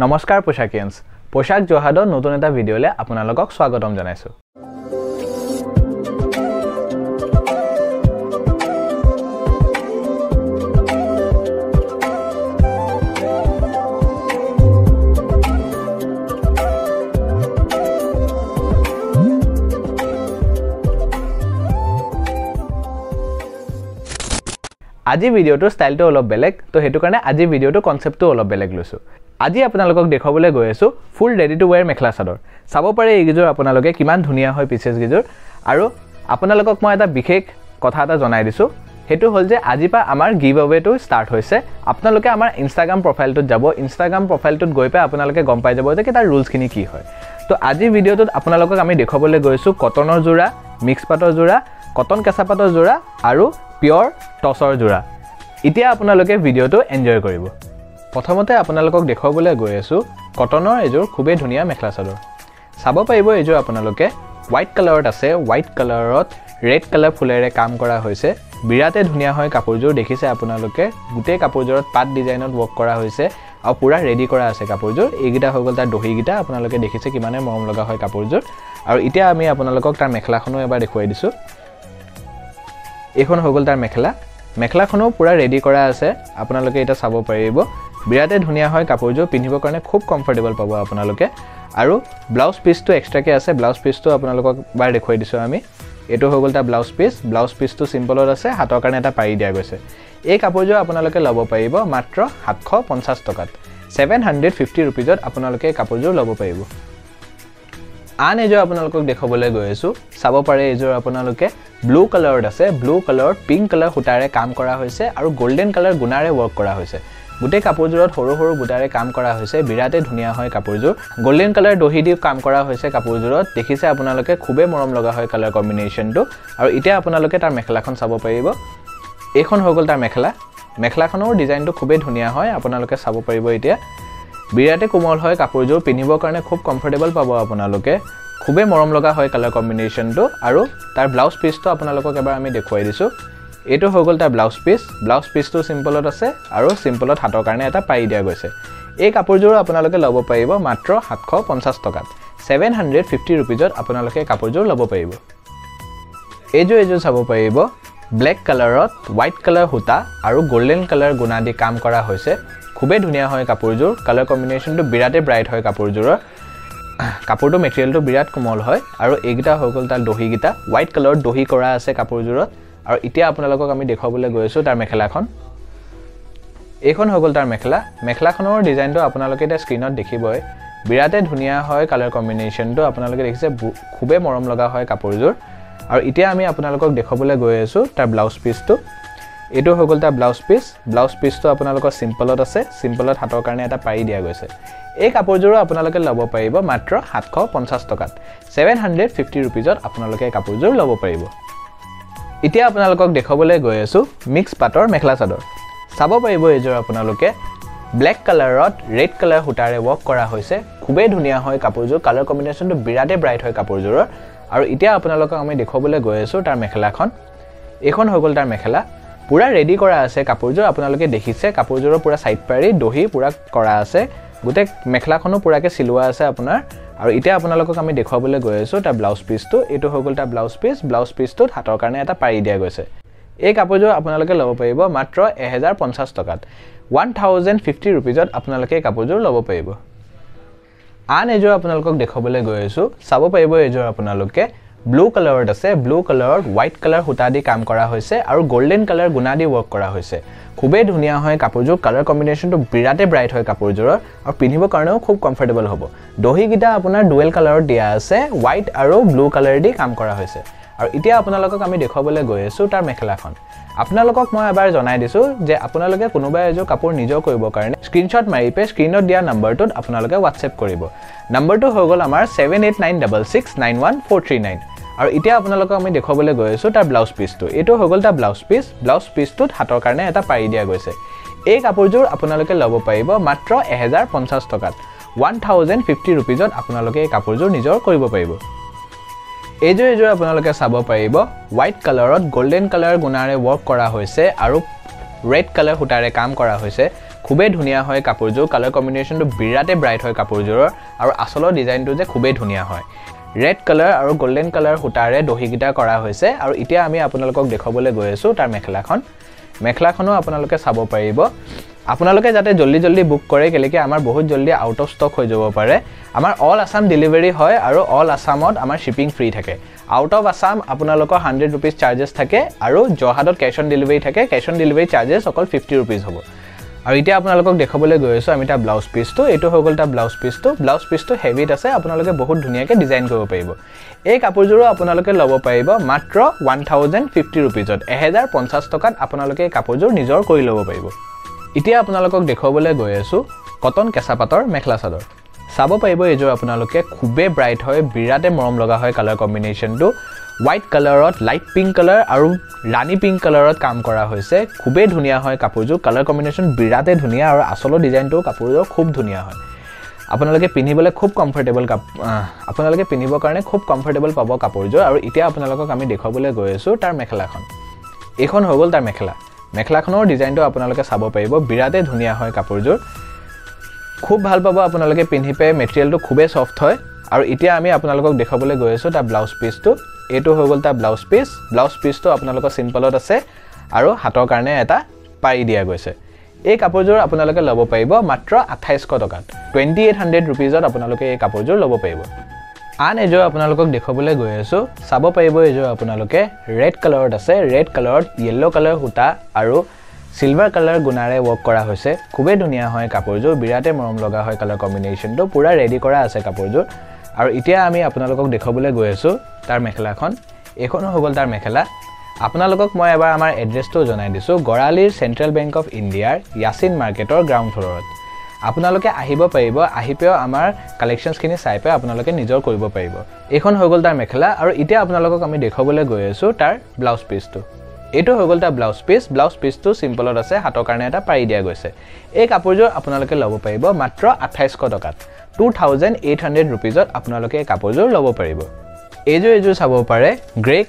নমস্কাৰ পোশাকিয়ানছ পোশাক জহাদৰ নতুন এটা ভিডিঅলে আপোনালোকক স্বাগতম জনাইছো আজি ভিডিওটো স্টাইলটো অলপ বেলেগ তো হেতু কাৰণে আজি ভিডিওটো কনসেপ্টটো অলপ বেলেগ লৈছো আজি আপোনালোকক দেখাবলৈ গৈ আছো ফুল ৰেডি টু ওয়্যাৰ মেখলা চাদৰ চাব পাৰে এই গিজৰ আপোনালোকে কিমান ধুনিয়া হয় পিছেছ গিজৰ আৰু আপোনালোকক মই এটা বিশেষ কথা এটা জনাই দিছো হেতু হল যে আজি পা আমাৰ গিভ অৱেটো ষ্টাৰ্ট হৈছে আপোনালোকে আমাৰ ইনষ্টাগ্ৰাম প্ৰফাইলটোত যাব ইনষ্টাগ্ৰাম প্ৰফাইলটোত গৈ পা আপোনালোকে গম পাই যাব যে কি তাৰ ৰুলছ খিনি কি হয় তো আজি ভিডিওটোত আপোনালোকক আমি দেখাবলৈ গৈছো কটনৰ জোৰা মিক্স পাটৰ জোৰা কটন কেঁচা পাটৰ জোৰা আৰু পিওৰ টসৰ জোৰা ইতিয়া আপোনালোকে ভিডিওটো এনজয় কৰিব প্ৰথমতে আপোনালোকক দেখাবলৈ গৈ আছো কটনৰ এজোৰ খুবে ধুনিয়া মেখলা চাদৰ চাব পাৰিব এজোৰ আপোনালোকে হোৱাইট কালাৰত আছে হোৱাইট কালাৰত ৰেড কালাৰ ফুলেৰে কাম কৰা হৈছে বিৰাতে ধুনিয়া হয় কাপোৰজোৰ দেখিছে আপোনালোকে গুটে কাপোৰজোৰত পাট ডিজাইনত ওয়াৰ্ক কৰা হৈছে আৰু পুৰা ৰেডি কৰা আছে কাপোৰজোৰ এইগিটা হৈ গল তাৰ দহি গিটা আপোনালোকে দেখিছে কিমানে মৰম লগা হয় কাপোৰজোৰ আৰু ইতিয়া আমি আপোনালোকক তাৰ মেখলাখনো এবাৰ দেখুৱাই দিছো এখন হৈ গল তাৰ মেখলাখনো পুৰা ৰেডি কৰা আছে আপোনালোকে এটা চাব পাৰিব বিৰাতে ধুনিয়া হয় কাপোৰজোৰ পিন্ধিবৰ কাৰণে খুব কমফৰ্টেবল পাব আপোনালোকে আৰু ব্লাউজ পিসটো এক্সট্ৰাকে আছে ব্লাউজ পিসটো আপোনালোকক বাৰ দেখুৱাই দিছো আমি এটো হৈ গল তাৰ ব্লাউজ পিসটো সিম্পলত আছে হাতৰ কাৰণে এটা পাৰি দিয়া গৈছে এই কাপোৰজোৰ আপোনালোকে লব পাৰিব মাত্ৰ 750 টকাত 750 रुपीजত আপোনালোকে কাপোৰজোৰ লব পাৰিব আন এজোৰ আপোনালোকক দেখাবলৈ গৈ আছো চাব পাৰে এজোৰ আপোনালোকে ব্লু কালাৰত আছে ব্লু কালাৰত পিংক কালাৰ হুটাৰে কাম কৰা হৈছে আৰু গোল্ডেন কালাৰ গুণাৰে ওয়াৰ্ক কৰা হৈছে গুটে কাপোৰজোৰত সৰু সৰু বুটাৰে কাম কৰা হৈছে বিৰাতে ধুনিয়া হয় কাপোৰজোৰ গোল্ডেন কালাৰ দহি দি কাম কৰা হৈছে কাপোৰজোৰত দেখিছে আপোনালোকে খুবে মৰম লগা হয় কালাৰ কম্বিনেশনটো আৰু ইতিয়া আপোনালোকে তাৰ মেখলাখন চাব পাৰিব এইখন হৈ গল তাৰ মেখলাখনৰ ডিজাইনটো খুবে ধুনিয়া হয় আপোনালোকে চাব পাৰিব ইতিয়া বিৰাতে কোমল হয় কাপোৰজোৰ পিন্ধিবৰ কাৰণে খুব কমফৰ্টেবল পাব আপোনালোকে খুবে মৰম লগা হয় কালাৰ কম্বিনেশনটো আৰু তাৰ ব্লাউজ পিসটো আপোনালোকক এবাৰ আমি দেখুৱাই দিছো এটো হৈ গল তাৰ ব্লাউজ পিসটো সিম্পলত আছে আৰু সিম্পলত হাতৰ কাৰণে এটা পাৰি দিয়া গৈছে এই কাপোৰজোৰ আপোনালোকে লব পাৰিব মাত্ৰ 750 টকাত 750 रुपीजত আপোনালোকে কাপোৰজোৰ লব পাৰিব এজো চাব পাৰিব ব্ল্যাক কালাৰত হোৱাইট কালাৰ হুটা আৰু গোল্ডেন কালাৰ গুণা দি কাম কৰা হৈছে খুবে ধুনিয়া হয় কাপোৰজোৰ কালাৰ কম্বিনেশনটো বিৰাতে ব্ৰাইট হয় কাপোৰজোৰৰ কাপোৰটো মেটেৰিয়েলটো বিৰাট কোমল হয় আৰু এইগিটা হৈ গল তাৰ দহি গিটা হোৱাইট কালাৰত দহি কৰা আছে কাপোৰজোৰত আৰু ইতিয়া আপোনালোকক আমি দেখাবলৈ গৈ আছো তাৰ মেখলাখন এইখন হৈ গল তাৰ মেখলাখনৰ ডিজাইনটো আপোনালোকে এটা স্ক্ৰিনত দেখিবই বিৰাতে ধুনিয়া হয় কালাৰ কম্বিনেশনটো আপোনালোকে দেখিছে খুবে মৰম লগা হয় কাপোৰজোৰ আৰু ইতিয়া আমি আপোনালোকক দেখাবলৈ গৈ আছো তাৰ ব্লাউজ পিসটো এটো হৈ গল তাৰ ব্লাউজ পিসটো আপোনালোকৰ সিম্পলত আছে সিম্পলত হাতৰ কাৰণে এটা পাৰি দিয়া গৈছে এই কাপোৰজোৰ আপোনালোকে লব পাৰিব মাত্ৰ 750 টকাত 750 रुपीजত আপোনালোকে কাপোৰজোৰ লব পাৰিব ইতিয়া আপোনালোকক দেখাবলৈ গৈ আছো মিক্স পাটৰ মেখলা চাদৰ চাব পাৰিব এজোৰ আপোনালোকে ব্ল্যাক কালাৰত ৰেড কালাৰ হুটাৰে ওয়াৰ্ক কৰা হৈছে খুবে ধুনিয়া হয় কাপোৰজোৰ কালাৰ কম্বিনেশনটো বিৰাতে ব্ৰাইট হয় কাপোৰজোৰৰ আৰু ইতিয়া আপোনালোকক আমি দেখাবলৈ গৈ আছো তাৰ মেখলাখন এখন হৈ গল তাৰ মেখলা পুৰা ৰেডি কৰা আছে কাপোৰজোৰ আপোনালোকে দেখিছে কাপোৰজোৰৰ পুৰা সাইড পাৰি দহি পুৰা কৰা আছে গুটে মেখলাখনো পুৰাকে সিলোৱা আছে আপোনাৰ আৰু ইতিয়া আপোনালোকক আমি দেখাবলৈ গৈ আছো তাৰ ব্লাউজ পিসটো এটো হৈ গল তাৰ ব্লাউজ পিসটোত হাতৰ কাৰণে এটা পাৰি দিয়া গৈছে এই কাপোৰজোৰ আপোনালোকে লব পাৰিব মাত্ৰ 1050 টকাত 1050 रुपीजত আপোনালোকে কাপোৰজোৰ লব পাৰিব আন এজোৰ আপোনালোকক দেখাবলৈ গৈ আছো চাব পাৰিব এজোৰ আপোনালোকে ব্লু কালাৰত আছে ব্লু কালাৰত হোৱাইট কালাৰ হুটা দি কাম কৰা হৈছে আৰু গোল্ডেন কালাৰ গুণা দি ওয়াৰ্ক কৰা হৈছে খুবে ধুনিয়া হয় কাপোৰজোৰ কালাৰ কম্বিনেশনটো বিৰাতে ব্ৰাইট হয় কাপোৰজোৰৰ আৰু পিন্ধিবৰ কাৰণেও খুব কমফৰ্টেবল হ'ব দহি গিটা আপোনাৰ ডুৱেল কালাৰত দিয়া আছে হোৱাইট আৰু ব্লু কালাৰ দি কাম কৰা হৈছে আৰু ইতিয়া আপোনালোকক আমি দেখাবলৈ গৈ আছো তাৰ মেখলাখন আপোনালোকক মই এবাৰ জনাই দিছো যে আপোনালোকে কোনোবা এজোৰ কাপোৰ নিজৰ কৰিবৰ কাৰণে স্ক্ৰিনশ্বট মাৰি পে স্ক্ৰিনত দিয়া নম্বৰটোত আপোনালোকে WhatsApp কৰিব নম্বৰটো হৈ গল আমাৰ 7896691439 আৰু ইতিয়া আপোনালোকক আমি দেখাবলৈ গৈ আছো তাৰ ব্লাউজ পিসটো এটো হৈ গল তাৰ ব্লাউজ পিসটোত হাতৰ কাৰণে এটা পাৰি দিয়া গৈছে এই কাপোৰজোৰ আপোনালোকে লব পাৰিব মাত্ৰ 1050 টকাত 1050 रुपीजত আপোনালোকে এই কাপোৰজোৰ নিজৰ কৰিব পাৰিব এজোৰ আপোনালোকে চাব পাৰিব হোৱাইট কালাৰত গোল্ডেন কালাৰ গুণাৰে ওয়াৰ্ক কৰা হৈছে আৰু ৰেড কালাৰ হুটাৰে কাম কৰা হৈছে খুবেই ধুনীয়া হয় কাপোৰযোৰ কালাৰ কম্বিনেশ্যনটো বিৰাটে ব্ৰাইট হয় কাপোৰযোৰৰ আৰু আসলৰ ডিজাইনটো যে খুবেই ধুনীয়া হয় ৰেড কালাৰ আৰু গোল্ডেন কালাৰ সূতাৰে দহিগিটা কৰা হৈছে আৰু এতিয়া আমি আপোনালোকক দেখাবলৈ গৈ আছো তাৰ মেখেলাখনো আপোনালোকে চাব পাৰিব আপোনালোকে যাতে জলদি বুক কৰে কেলেকে আমাৰ বহুত জলদি আউট অফ ষ্টক হৈ যাব পাৰে আমাৰ অল আসাম ডেলিভাৰী হয় আৰু অল আসামত আমাৰ শিপিং ফ্ৰী থাকে আউট অফ আসাম আপোনালোকৰ 100 रुपीस চাৰ্জেছ থাকে আৰু জহাদত ক্যাশ অন ডেলিভাৰী থাকে ক্যাশ অন ডেলিভাৰী চাৰ্জেছ অকল 50 रुपीस হ'ব আৰু এতিয়া আপোনালোকক দেখাবলৈ গৈ আছো আমি তা ব্লাউজ পিসটো এটো হৈ গল তা ব্লাউজ পিসটো হেভিত আছে আপোনালোকে বহুত ধুনীয়াকে ডিজাইন কৰিব পাৰিব এই কাপোৰযোৰ আপোনালোকে ল'ব পাৰিব মাত্ৰ 1050 रुपीसত 1050 টকাত আপোনালোকে এই কাপোৰযোৰ নিজৰ কৰি ল'ব পাৰিব এতিয়া আপোনালোকক দেখাবলৈ গৈ আছো কটন কেঁচা পাটৰ মেখেলা চাদৰ চাব পাৰিব এইযোৰ আপোনালোকে খুবেই ব্ৰাইট হয় বিৰাটে মৰম লগা হয় কালাৰ কম্বিনেশ্যনটো হোৱাইট কালাৰত লাইট পিংক কালাৰ আৰু ৰাণী পিংক কালাৰত কাম কৰা হৈছে খুবেই ধুনীয়া হয় কাপোৰযোৰ কালাৰ কম্বিনেশ্যন বিৰাটে ধুনীয়া আৰু আসলৰ ডিজাইনটো কাপোৰযোৰ খুব ধুনীয়া হয় আপোনালোকে পিন্ধিবলৈ খুব কমফৰ্টেবল আপোনালোকে পিন্ধিবৰ কাৰণে খুব কমফৰ্টেবল পাব কাপোৰযোৰ আৰু এতিয়া আপোনালোকক আমি দেখাবলৈ গৈ আছো তাৰ মেখেলাখন এখন হৈ গল তাৰ মেখেলাখনৰ ডিজাইনটো আপোনালোকে চাব পাৰিব বিৰাটে ধুনীয়া হয় কাপোৰযোৰ খুব ভাল পাব আপোনালোকে পিন্ধিপে মেটেৰিয়েলটো খুবেই সফট হয় আৰু এতিয়া আমি আপোনালোকক দেখাবলৈ গৈ আছো তা ব্লাউজ পিসটো এটো হৈ গল তা ব্লাউজ পিসটো আপোনালোকৰ সিম্পলত আছে আৰু হাতৰ কাৰণে এটা পাৰি দিয়া গৈছে এই কাপোৰযোৰ আপোনালোকে ল'ব পাৰিব মাত্ৰ 2800 টকাত 2800 रुपीसত আপোনালোকে এই কাপোৰযোৰ ল'ব পাৰিব আন এযোৰ আপোনালোকক দেখাবলৈ গৈ আছো চাব পাৰিব এযোৰ আপোনালোকে ৰেড কালাৰত আছে ৰেড কালাৰত ইয়েলো কালাৰ হুটা আৰু সিলভাৰ কালাৰ গুণাৰে ৱৰ্ক কৰা হৈছে খুবেই ধুনীয়া হয় কাপোৰযোৰ বিৰাটে মৰম লগা হয় কালাৰ কম্বিনেশ্যনটো পুৰা ৰেডি কৰা আছে কাপোৰযোৰ আৰু এতিয়া আমি আপোনালোকক দেখাবলৈ গৈ আছো তাৰ মেখেলাখন এখন হৈ গল তাৰ মেখেলা আপোনালোকক মই এবাৰ আমাৰ এড্ৰেছটো জনাই দিছো গৰালিৰ সেন্ট্ৰেল বেংক অফ ইণ্ডিয়াৰ ইয়াছিন মাৰ্কেটৰ গ্ৰাউণ্ড ফ্লৰত আপোনালোকে আহিব পাৰিব আহিপেও আমাৰ কালেকচনছখিনি চাই পে আপোনালোকে নিজৰ কৰিব পাৰিব এখন হৈ গল তাৰ মেখেলা আৰু এতিয়া আপোনালোকক আমি দেখাবলৈ গৈ আছো তাৰ ব্লাউজ পিসটো এটো হৈ গল তা ব্লাউজ পিসটো সিম্পলত আছে হাতৰ কাৰণে এটা পাৰি দিয়া গৈছে এই কাপোৰযোৰ আপোনালোকে ল'ব পাৰিব মাত্ৰ 2800 টকাত 2800 रुपीसত আপোনালোকে এই কাপোৰযোৰ ল'ব পাৰিব এইযোৰ চাব পাৰে গ্ৰে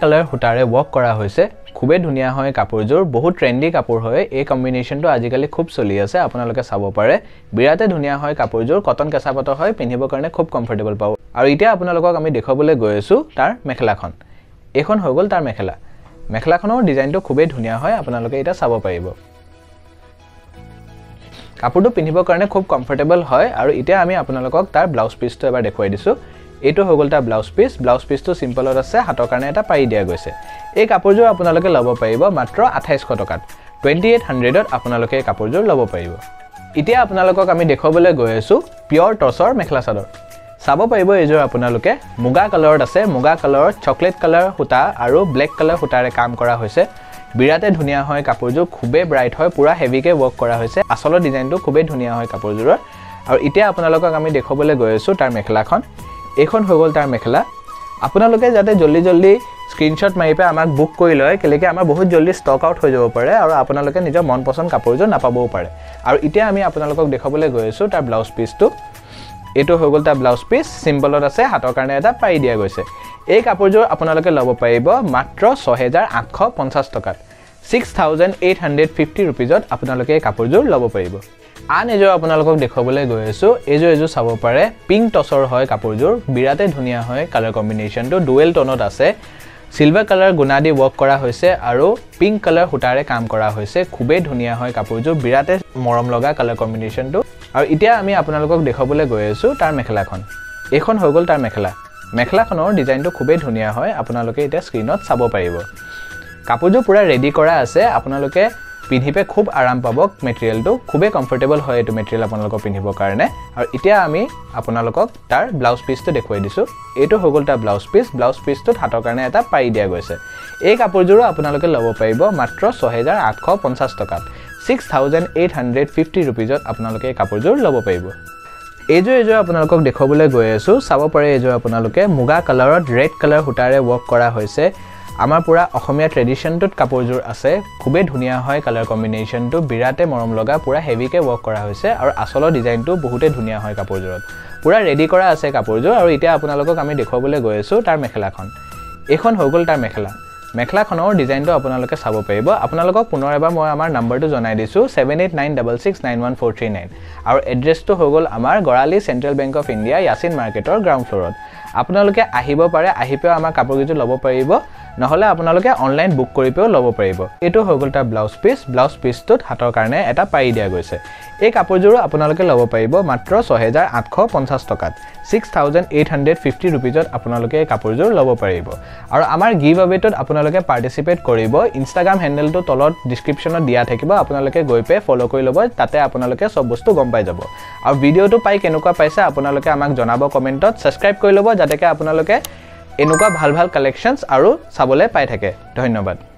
কালাৰ হুটাৰে ৱৰ্ক কৰা হৈছে খুবেই ধুনীয়া হয় কাপোৰযোৰ বহুত ট্ৰেন্ডি কাপোৰ হয় এই কম্বিনেশ্যনটো আজিকালি খুব চলি আছে আপোনালোকে চাব পাৰে বিৰাটে ধুনীয়া হয় কাপোৰযোৰ কটন কেঁচা পাটৰ হয় পিন্ধিবৰ কাৰণে খুব কমফৰ্টেবল পাব আৰু এতিয়া আপোনালোকক আমি দেখাবলৈ গৈ আছো তাৰ মেখেলাখন এখন হৈ গল তাৰ মেখেলাখনৰ ডিজাইনটো খুবেই ধুনীয়া হয় আপোনালোকে এটা চাব পাৰিব কাপোৰটো পিন্ধিবৰ কাৰণে খুব কমফৰ্টেবল হয় আৰু এতিয়া আমি আপোনালোকক তাৰ ব্লাউজ পিসটো এবাৰ দেখুৱাই দিছো এটো হৈ গল তাৰ ব্লাউজ পিসটো সিম্পলত আছে হাতৰ কাৰণে এটা পাৰি দিয়া গৈছে এই কাপোৰযোৰ আপোনালোকে ল'ব পাৰিব মাত্ৰ 2800 টকাত 2800ত আপোনালোকে এই কাপোৰযোৰ ল'ব পাৰিব এতিয়া আপোনালোকক আমি দেখাবলৈ গৈ আছো পিয়ৰ টছৰ মেখেলা চাদৰ চাব পাৰিব এইযোৰ আপোনালোকে মুগা কালাৰত আছে মুগা কালাৰত চকলেট কালাৰ হুটা আৰু ব্লেক কালাৰ হুটাৰে কাম কৰা হৈছে বিৰাটে ধুনীয়া হয় কাপোৰযোৰ খুবেই ব্ৰাইট হয় পুৰা হেভিকে ৱৰ্ক কৰা হৈছে আসলৰ ডিজাইনটো খুবেই ধুনীয়া হয় কাপোৰযোৰৰ আৰু এতিয়া আপোনালোকক আমি দেখাবলৈ গৈ আছো তাৰ মেখেলাখন এখন হৈ গল তাৰ মেখেলা আপোনালোকে যাতে জলদি স্ক্ৰিনশ্বট মাৰি পে আমাক বুক কৰি লয় কেলেকে আমাৰ বহুত জলদি ষ্টক আউট হৈ যাব পাৰে আৰু আপোনালোকে নিজৰ মন পছন্দ কাপোৰযোৰ নাপাবও পাৰে আৰু এতিয়া আমি আপোনালোকক দেখাবলৈ গৈ আছো তাৰ ব্লাউজ পিসটো এটো হৈ গল তাৰ ব্লাউজ পিস সিম্পলত আছে হাতৰ কাৰণে এটা পাৰি দিয়া গৈছে এই কাপোৰযোৰ আপোনালোকে ল'ব পাৰিব মাত্ৰ 6850 টকাত 6850 रुपीसত আপোনালোকে এই কাপোৰযোৰ ল'ব পাৰিব আন এযোৰ আপোনালোকক দেখাবলৈ গৈ আছো এইযোৰ চাব পাৰে পিংক টছৰ হয় কাপোৰযোৰ বিৰাটে ধুনীয়া হয় কালাৰ কম্বিনেশ্যনটো ডুৱেল টোনত আছে সিলভাৰ কালাৰ গুণা দি ৱৰ্ক কৰা হৈছে আৰু পিংক কালাৰ হুটাৰে কাম কৰা হৈছে খুবেই ধুনীয়া হয় কাপোৰযোৰ বিৰাটে মৰম লগা কালাৰ কম্বিনেশ্যনটো আৰু এতিয়া আমি আপোনালোকক দেখাবলৈ গৈ আছো তাৰ মেখেলাখন এখন হৈ গল তাৰ মেখেলাখনৰ ডিজাইনটো খুবেই ধুনীয়া হয় আপোনালোকে এটা স্ক্ৰিনত চাব পাৰিব কাপোৰযোৰ পুৰা ৰেডি কৰা আছে আপোনালোকে পিন্ধিপে খুব আৰাম পাব মেটেৰিয়েলটো খুবেই কমফৰ্টেবল হয় এটো মেটেৰিয়েল আপোনালোকক পিন্ধিবৰ কাৰণে আৰু এতিয়া আমি আপোনালোকক তাৰ ব্লাউজ পিসটো দেখুৱাই দিছো এটো হৈ গল তাৰ ব্লাউজ পিসটোত হাতৰ কাৰণে এটা পাৰি দিয়া গৈছে এই কাপোৰযোৰ আপোনালোকে ল'ব পাৰিব মাত্ৰ 6850 টকাত 6850 रुपीसত আপোনালোকে এই কাপোৰযোৰ ল'ব পাৰিব এইযোৰ আপোনালোকক দেখাবলৈ গৈ আছো চাব পাৰে এইযোৰ আপোনালোকে মুগা কালাৰত ৰেড কালাৰ হুটাৰে ৱৰ্ক কৰা হৈছে আমাৰ পুৰা অসমীয়া ট্ৰেডিশনটোত কাপোৰযোৰ আছে খুবেই ধুনীয়া হয় কালাৰ কম্বিনেশ্যনটো বিৰাটে মৰম লগা পুৰা হেভিকে ৱৰ্ক কৰা হৈছে আৰু আসলৰ ডিজাইনটো বহুতে ধুনীয়া হয় কাপোৰযোৰত পুৰা ৰেডি কৰা আছে কাপোৰযোৰ আৰু এতিয়া আপোনালোকক আমি দেখাবলৈ গৈ আছো তাৰ মেখেলাখন এখন হৈ গল তাৰ মেখেলাখনৰ ডিজাইনটো আপোনালোকে চাব পাৰিব আপোনালোকক পুনৰ এবাৰ মই আমাৰ নম্বৰটো জনাই দিছোঁ 7896691439 আৰু এড্ৰেছটো হৈ গ'ল আমাৰ গৰালি চেণ্ট্ৰেল বেংক অফ ইণ্ডিয়া ইয়াছিন মাৰ্কেটৰ গ্ৰাউণ্ড ফ্ল'ৰত আপোনালোকে আহিব পাৰে আহি পেও আমাৰ কাপোৰকেইযোৰ ল'ব পাৰিব নহ'লে আপোনালোকে অনলাইন বুক কৰি পেও ল'ব পাৰিব এইটো হৈ গ'ল তাৰ ব্লাউজ পিচটোত হাতৰ কাৰণে এটা পাৰি দিয়া গৈছে এই কাপোৰযোৰো আপোনালোকে ল'ব পাৰিব মাত্ৰ 6850 টকাত 6850 ৰুপিজত আপোনালোকে এই কাপোৰযোৰ ল'ব পাৰিব আৰু আমাৰ গিভ আৱেটোত আপোনালোকে পাৰ্টিচিপেট কৰিব ইনষ্টাগ্ৰাম হেণ্ডেলটো তলত ডিছক্ৰিপশ্যনত দিয়া থাকিব আপোনালোকে গৈ পে ফলো কৰি ল'ব তাতে আপোনালোকে সব বস্তু গম পাই যাব আৰু ভিডিঅ'টো পাই কেনেকুৱা পাইছে আপোনালোকে আমাক জনাব কমেণ্টত সাবস্ক্ৰাইব কৰি ল'ব যাতে আপোনালোকে এনেকুৱা ভাল ভাল কালেকশ্যনছ আৰু চাবলৈ পাই থাকে ধন্যবাদ